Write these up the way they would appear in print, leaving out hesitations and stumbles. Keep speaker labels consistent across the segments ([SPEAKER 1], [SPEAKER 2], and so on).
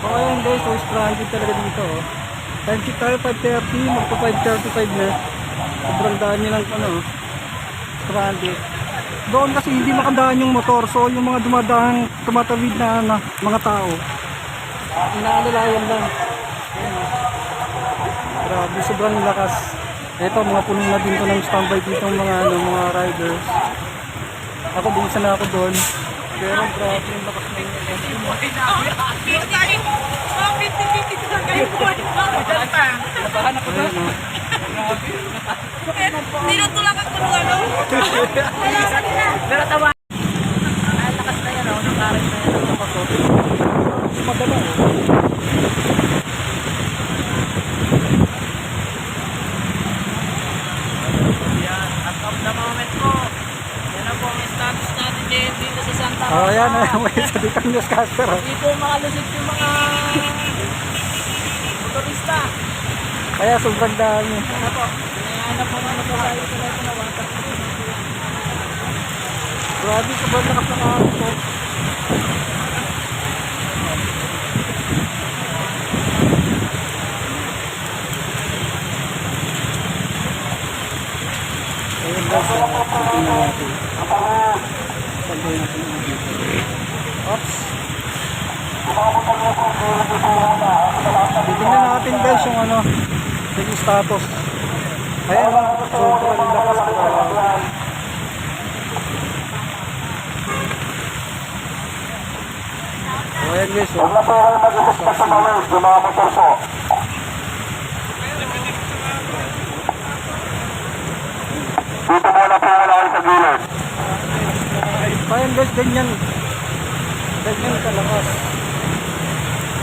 [SPEAKER 1] So ayan guys, so stranded talaga dito. Time check tayo 5:30, magpo 5:35 na. Sobrang daan nyo lang ano, stranded. Doon kasi hindi makadaan yung motor, so yung mga dumadaan, tumatawid na mga tao, inaalalayan lang. Ayan, grabe, sobrang lakas. Ito, mga puno na din to ng standby dito mga mga riders. Ako din isa na ako doon. Pero grabe yung lakas ng
[SPEAKER 2] Nabahan ako doon. Tinutulak ako ng ano. Pero tawa. Ang lakas na yan, ang karin na yan.
[SPEAKER 1] madala.
[SPEAKER 2] Yan, at of the moment po. Yan na po ang status natin dito sa Santa Rosa.
[SPEAKER 1] Oh, yan. May sa ditang newscaster.
[SPEAKER 2] Hindi po makalusot yung mga motorista.
[SPEAKER 1] Kaya sobrang dami.
[SPEAKER 2] Ano po? Hinahanap mo na po tayo sa lahat na water.
[SPEAKER 1] Grabe, sobrang lakas ng ahon ko. Ayun guys, tingnan natin. Sandali natin yung dito. Oops. Titingnan natin guys yung ano, yung status. Ayan, sobrang lakas ng ahon. So ayan guys,
[SPEAKER 3] Huwag na po kayo mag-isip sa mawis, yung mga motor po. Dito muna po wala kayo sa gilid.
[SPEAKER 1] ayan guys, ganyan kalakas.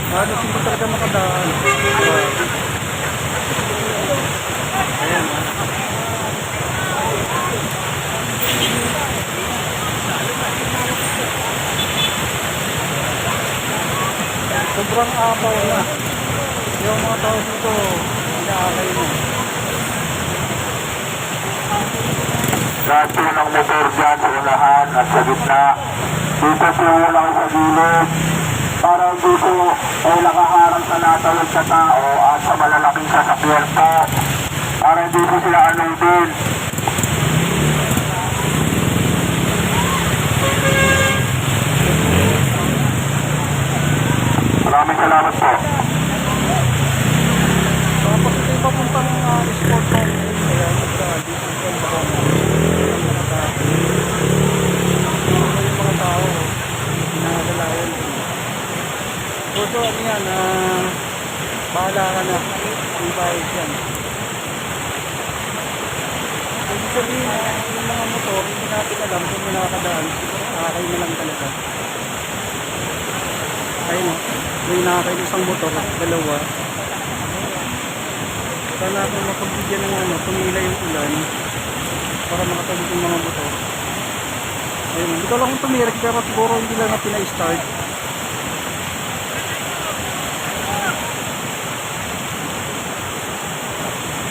[SPEAKER 1] Ano hindi talaga makadaan. Ayan. Sobrang apaw na. Yung mga tao dito, inaakay na.
[SPEAKER 3] Lahat po ng motor dyan sa unahan at sa gitna. Dito po wala kayo sa gilid. Para dito ay nakaharang sa natawid sa tao at sa malalaking sasakyan po. Para hindi po sila din. Maraming salamat po.
[SPEAKER 1] Tapos ito yung papuntang sport home. Ayan, dito yung mga tao. Pinakagalayan. So ano yan, bahala ka na. Yung bayad yan. So ibig sabihin, yung mga motor, hindi natin alam kung may nakakadaan. Nakakay na lang talaga. Ayun o, may nakakay isang motor, dalawa. Sana kung mapagbigyan ng ano, tumila yung ulan para makatawid yung mga motor. Ayun, hindi ko lang kung tumirik pero siguro hindi lang na pina-start.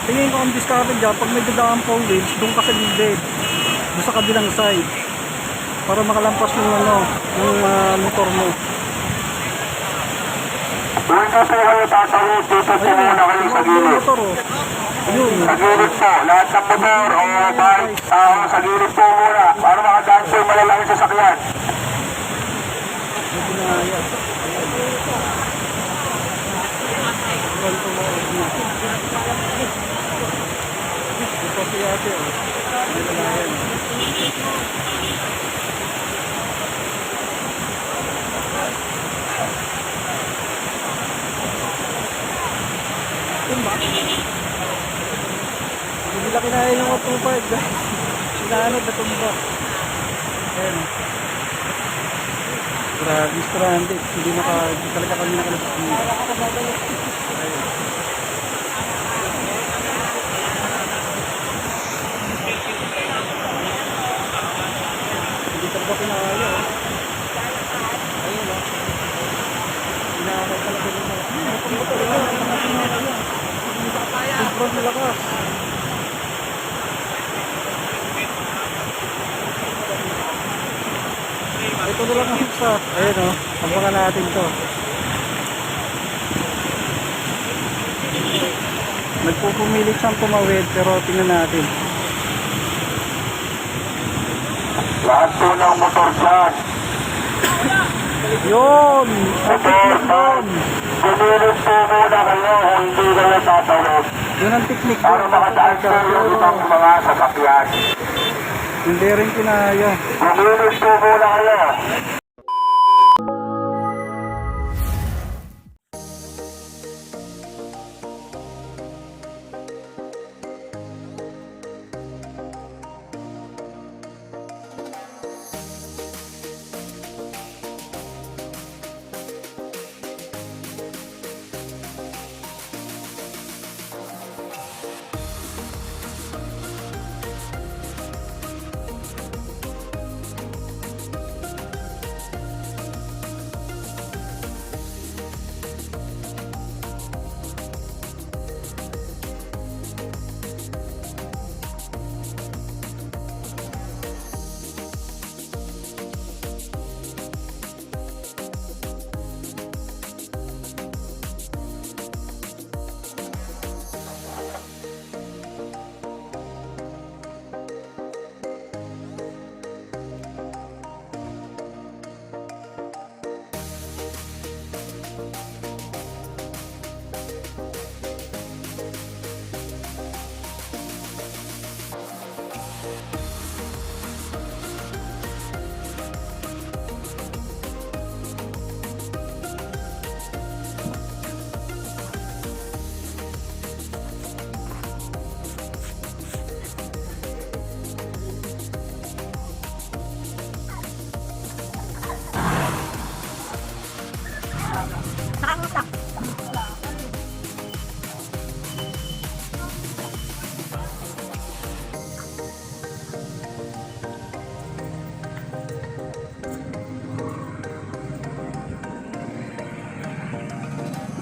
[SPEAKER 1] Tingin ko ang discover dyan, pag may dadaan 4 wheels, doon ka sa gilid, doon sa kabilang side, para makalampas yung ano, yung motor mo.
[SPEAKER 3] Kung hindi po kayo tatawid, dito po muna kayo sa
[SPEAKER 1] Yung
[SPEAKER 3] gilid.
[SPEAKER 1] motor oh. Yun.
[SPEAKER 3] Sa gilid po, lahat ng motor o bike, sa gilid po muna para makadaan po yung malalaking sasakyan.
[SPEAKER 1] May pinahayas. Ayan. Ito si ate oh. May lalayan. Tumba. Hindi lang kinaya yung 2.5 guys. Sinaanod na tumba. Ayan. Grabe, stranded. Hindi talaga kami nakalabas dito. Ayan. Hindi talaga pinakaya. Ayun o. Pinakaya talaga nila. Sobrang lakas. Ito na lang ang isa. Ayun o. Abangan natin to. Nagpupumilit siyang tumawid pero tingnan natin.
[SPEAKER 3] Lahat po ng motor dyan.
[SPEAKER 1] Yun! Ang technique doon!
[SPEAKER 3] Gumilid po muna kayo kung hindi kayo tatawid.
[SPEAKER 1] Yun ang technique
[SPEAKER 3] Para
[SPEAKER 1] doon.
[SPEAKER 3] makasaan kayo yung ibang mga sasakyan.
[SPEAKER 1] Hindi rin kinaya.
[SPEAKER 3] Gumilid po muna kayo.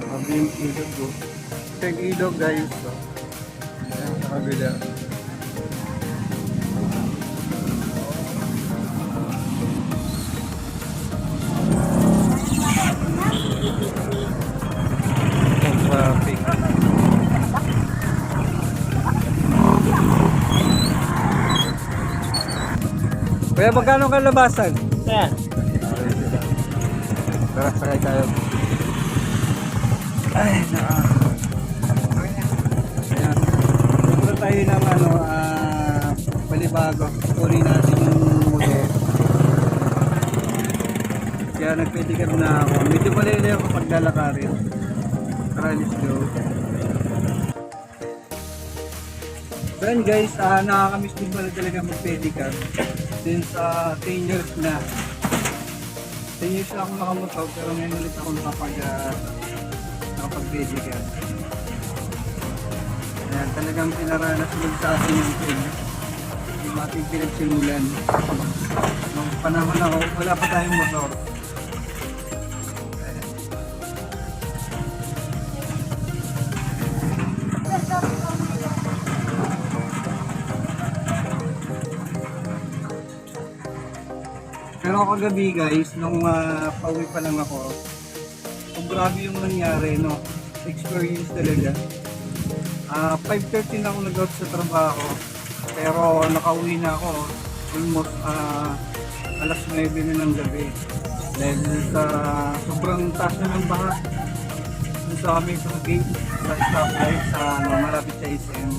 [SPEAKER 1] Sabi yung ilog ko. Ito yung ilog guys. So, ayan, sa kabila. Ang traffic. Kuya, magkano kalabasan?
[SPEAKER 2] Ayan.
[SPEAKER 1] Tara, sakay tayo. Ay, ayan. Punta tayo ng palibago. Kunin natin yung motor. Kaya nagpedigan na ako. Medyo malili ako paglalakarin. Tara, let's go. Then guys, nakakamiss din pala talaga mag-pedicab. Since 10 years na. 10 years na ako nakamotor pero ngayon ulit ako nakapag-pedicab. Ayan, talagang pinaranas mo sa akin yung thing. Yung ating pinagsimulan. Nung panahon ako, wala pa tayong motor. Ayan. Pero kagabi guys, nung pauwi pa lang ako, grabe yung nangyari, no? Experience talaga. 5:30 na ako nag-out sa trabaho, pero nakauwi na ako almost alas 9 na ng gabi. Dahil sa sobrang taas na ng baha, sa aming gate, sa stoplight, sa malapit sa SM.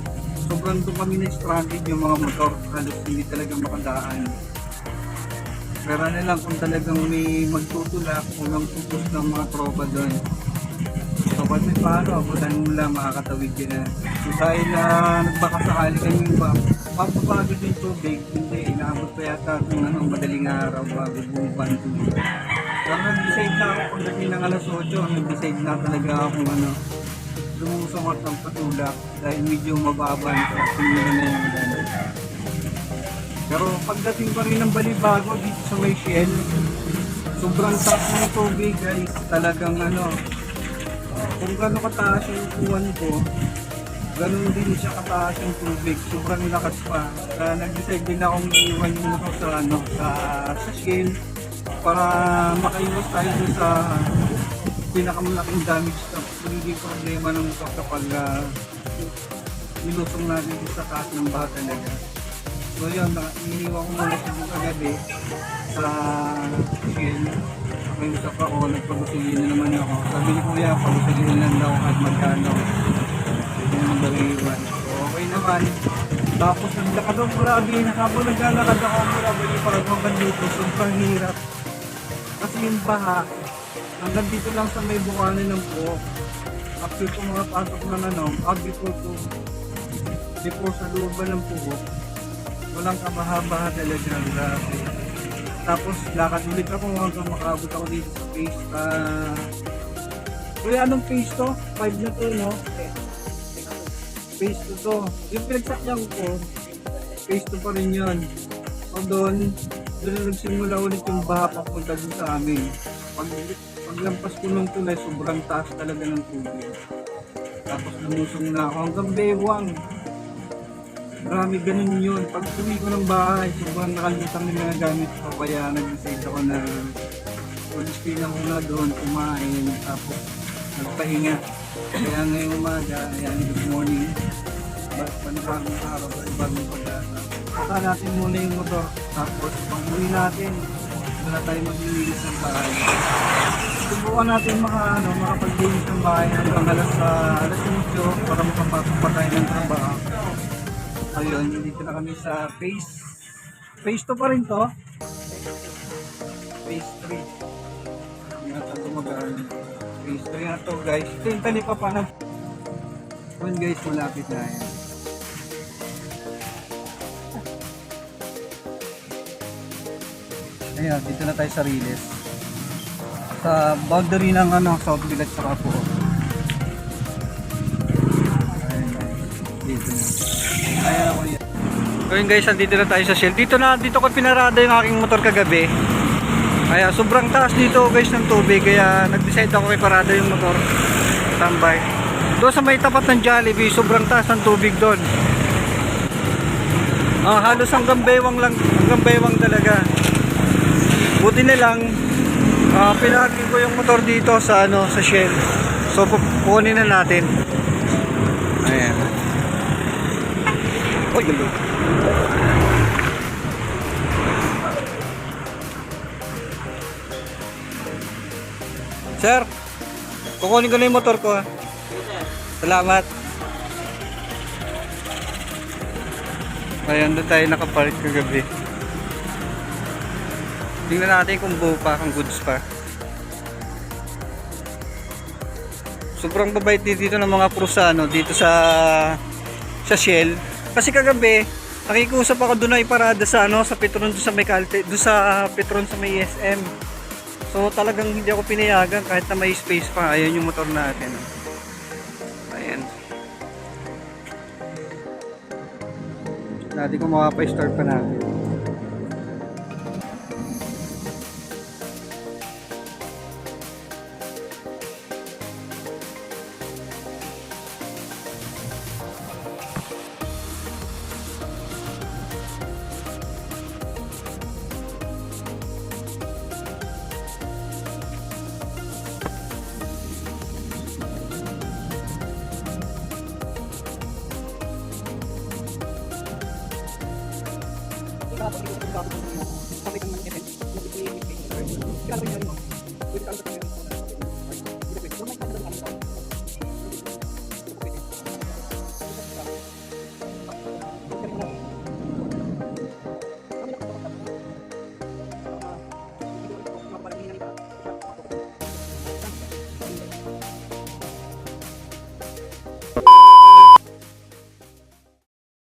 [SPEAKER 1] Sobrang doon kami na-stranded yung mga motor, halos hindi talaga makadaan. Pero lang kung talagang may magtutulak o magtutulak ng mga tropa doon. So kasi paano, abutan mo lang makakatawid yun na. So dahil na nagbakasakali kami ba, papapagod yung tubig, hindi, inaabot pa yata kung madaling araw bago bumban tubig. So nag-decide na ako kung dating ng alas 8, nag-decide na talaga ako kung lumusong at ng patulak dahil medyo mababa sa tingin na yung ulan. Pero pagdating pa rin ng Balibago dito sa may Shell, sobrang taas ng tubig guys. Talagang kung gano'n kataas yung kuwan ko, gano'n din siya kataas yung tubig. Sobrang lakas pa. Nag-decide din akong iiwan yung motor sa Shell para makaiwas tayo sa pinakamalaking damage na magiging problema ng motor kapag ilusong natin dito sa taas ng baha talaga. So yun, iniiwan ko muna siya dito kagabi sa shield. May usap ako, nagpagusugin na naman ako. Sabi ni Kuya, pagusugin lang daw at magkano. Yun ang baliwan. So okay naman. Tapos naglakad ako grabe, nakabang naglalakad ako mula bali para hanggang dito. Sobrang hirap. Kasi yung baha, hanggang dito lang sa may bukanan ng buhok. After ko mga pasok ng before sa looban ng buhok, walang kabaha-baha talaga. Grabe. Tapos lakad ulit ako hanggang makabot ako dito sa phase. Kuya, anong phase to? 5 na to, no? Phase 2 to. Yung pinagsakyan ko, phase 2 pa rin yun. So doon na nagsimula ulit yung baha papunta dun sa amin. Paglampas ko ng tulay, sobrang taas talaga ng tubig. Tapos lumusong na ako hanggang bewang. Marami ganun yun. Pag uwi ko ng bahay, sobrang nakalimutan ng mga gamit ko. Kaya nag-decide ako na stay lang muna doon, kumain, tapos nagpahinga. Kaya ngayong umaga, ayan, good morning. Panibagong araw, panibagong pag-asa. Saka natin muna yung motor. Tapos pag uwi natin, doon na tayo maglilinis ng bahay. Subukan natin makapaglinis ng bahay hanggang alas 8 para makapasok pa tayo ng trabaho. Ayun, dito na kami sa phase 2 pa rin to. Phase 3. Hindi na tayo gumagaan. Phase 3 na to guys. Ito yung talipa pa na. Ayun guys, malapit na yan. Ayun, dito na tayo sa Riles. Sa boundary ng South Village sa Kapo. Ayun guys, dito na. Ayan ako yan. Ayun guys, dito na tayo sa Shell. Dito ko pinarada yung aking motor kagabi. Kaya sobrang taas dito guys ng tubig. Kaya nag-decide ako kay parada yung motor. Tambay. Doon sa may tapat ng Jollibee, sobrang taas ng tubig doon. Halos hanggang baywang lang, hanggang baywang talaga. Buti na lang, pinarking ko yung motor dito sa sa Shell. So kukunin na natin. Ayan. Oy, gulo. Sir, kukunin ko na yung motor ko. Salamat. Ayan, doon tayo nakapark kagabi. Tingnan natin kung buo pa, kung goods pa. Sobrang babait dito ng mga krusano dito sa Shell. Kasi kagabi, nakikusap ako doon na iparada sa sa Petron doon sa may Calte, doon sa Petron sa may SM. So talagang hindi ako pinayagan kahit na may space pa. Ayan yung motor natin. Ayan. Natin kung makapa-start pa natin.